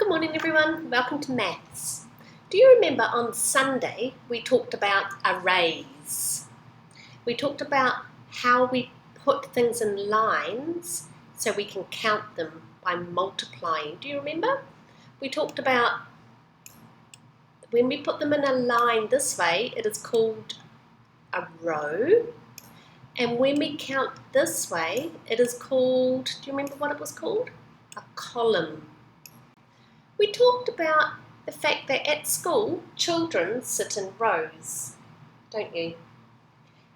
Good morning everyone, welcome to Maths. Do you remember on Sunday we talked about arrays? We talked about how we put things in lines so we can count them by multiplying. Do you remember? We talked about when we put them in a line this way, it is called a row. And when we count this way, it is called, do you remember what it was called? A column. We talked about the fact that at school, children sit in rows, don't you?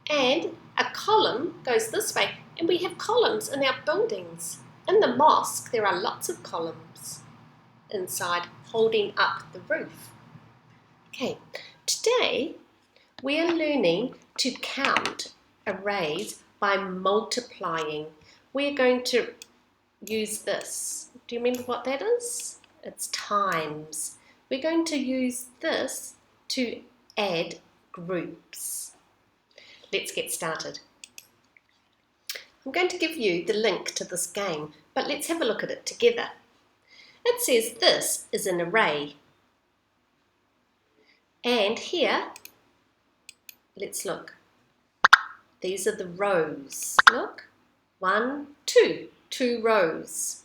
And a column goes this way, and we have columns in our buildings. In the mosque, there are lots of columns inside holding up the roof. Okay, today we are learning to count arrays by multiplying. We're going to use this. Do you remember what that is? It's times. We're going to use this to add groups. Let's get started. I'm going to give you the link to this game, but let's have a look at it together. It says this is an array. And here, let's look. These are the rows. Look, 1, 2, 2 rows.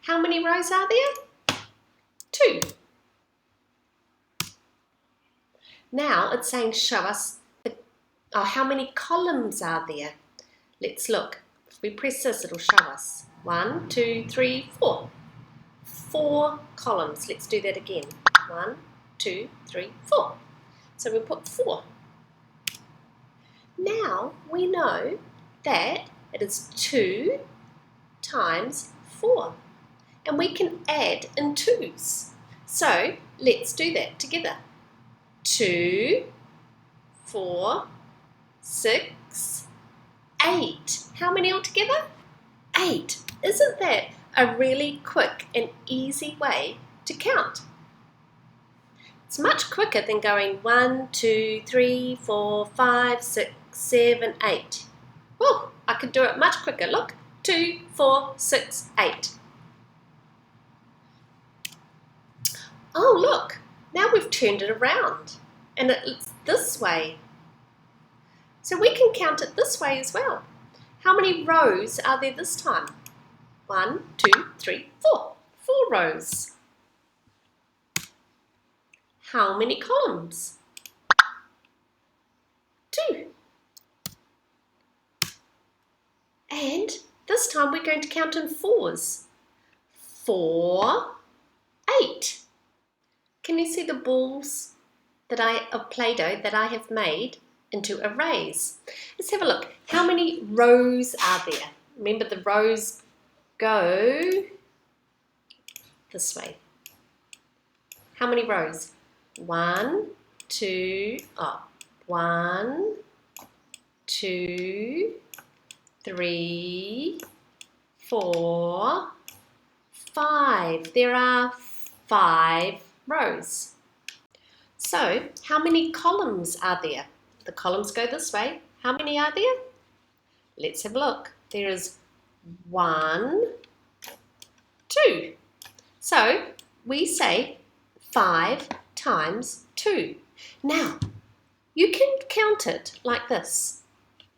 How many rows are there? 2. Now it's saying show us how many columns are there. Let's look. If we press this, it'll show us. 1, 2, 3, 4. 4 columns. Let's do that again. 1, 2, 3, 4. So we'll put 4. Now we know that it is 2 times 4. And we can add in 2s. So let's do that together. 2, 4, 6, 8. How many altogether? 8. Isn't that a really quick and easy way to count? It's much quicker than going 1, 2, 3, 4, 5, 6, 7, 8. Oh, I could do it much quicker. Look, 2, 4, 6, 8. Oh, look, now we've turned it around and it's this way. So we can count it this way as well. How many rows are there this time? 1, 2, 3, 4. 4 rows. How many columns? 2. And this time we're going to count in 4s. 4, 8. Can you see the balls of Play-Doh that I have made into arrays? Let's have a look. How many rows are there? Remember the rows go this way. How many rows? 1, 2, 1, 2, 3, 4, 5. There are 5 rows. So, how many columns are there? The columns go this way. How many are there? Let's have a look. There is 1, 2. So, we say 5 times 2. Now, you can count it like this.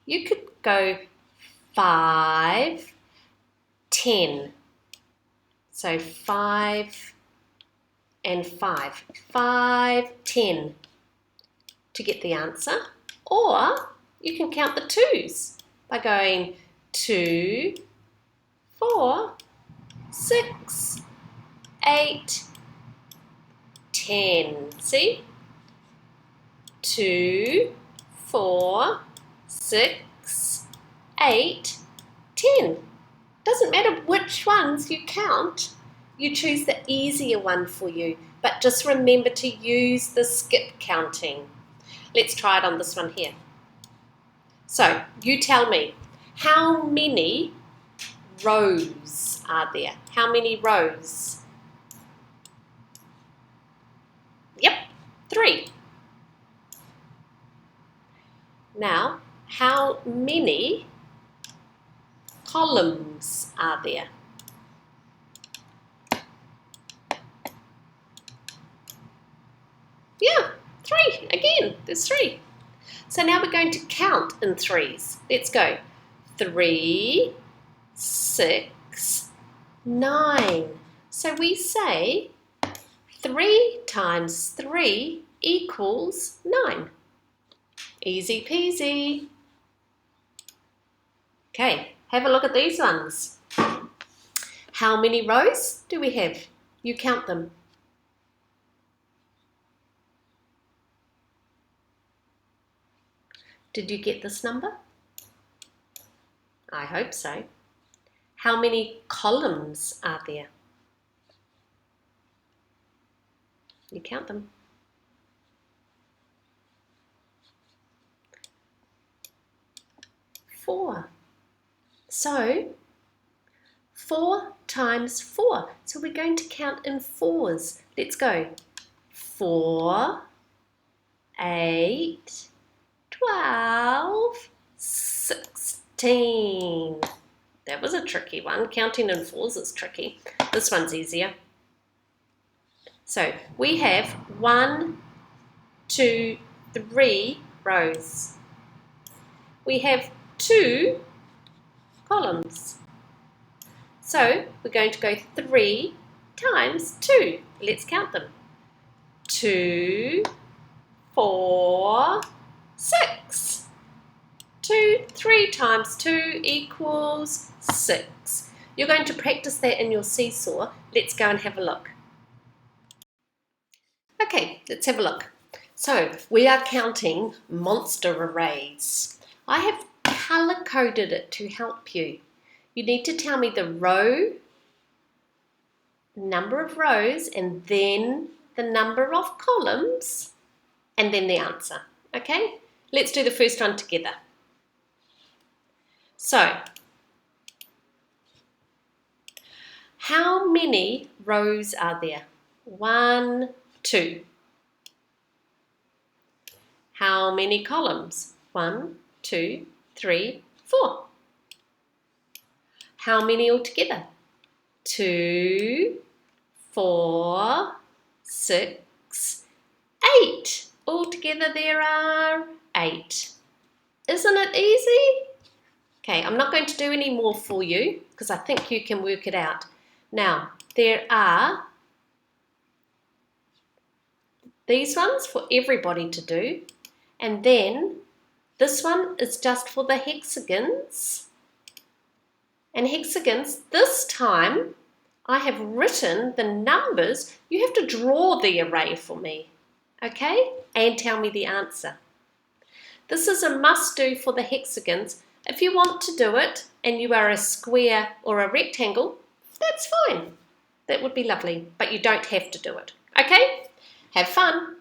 You could go 5, 10. So 5 and 5. 5, 10 to get the answer. Or you can count the 2s by going 2, 4, 6, 8, 10. See? 2, 4, 6, 8, 10. Doesn't matter which ones you count. You choose the easier one for you, but just remember to use the skip counting. Let's try it on this one here. So, you tell me, how many rows are there? How many rows? Yep, 3. Now, how many columns are there? See, again, there's 3. So now we're going to count in 3s. Let's go. 3, 6, 9. So we say 3 times 3 equals 9. Easy peasy. Okay, have a look at these ones. How many rows do we have? You count them. Did you get this number? I hope so. How many columns are there? You count them. 4. So 4 times 4. So we're going to count in 4s. Let's go. 4, 8, 12, 16. That was a tricky one. Counting in 4s is tricky. This one's easier. So we have 1, 2, 3 rows. We have 2 columns. So we're going to go 3 times 2. Let's count them. 2, 4, 6. 3 times 2 equals 6. You're going to practice that in your seesaw. Let's go and have a look. Okay, let's have a look. So we are counting monster arrays. I have color-coded it to help you. You need to tell me the row, number of rows, and then the number of columns, and then the answer. Okay, let's do the first one together. So, how many rows are there? 1, 2. How many columns? 1, 2, 3, 4. How many altogether? 2, 4, 6, 8. Altogether there are 8. Isn't it easy? Okay, I'm not going to do any more for you because I think you can work it out. Now, there are these ones for everybody to do, and then this one is just for the hexagons. And hexagons, this time I have written the numbers. You have to draw the array for me, okay? And tell me the answer. This is a must-do for the hexagons. If you want to do it and you are a square or a rectangle, that's fine. That would be lovely, but you don't have to do it, okay? Have fun.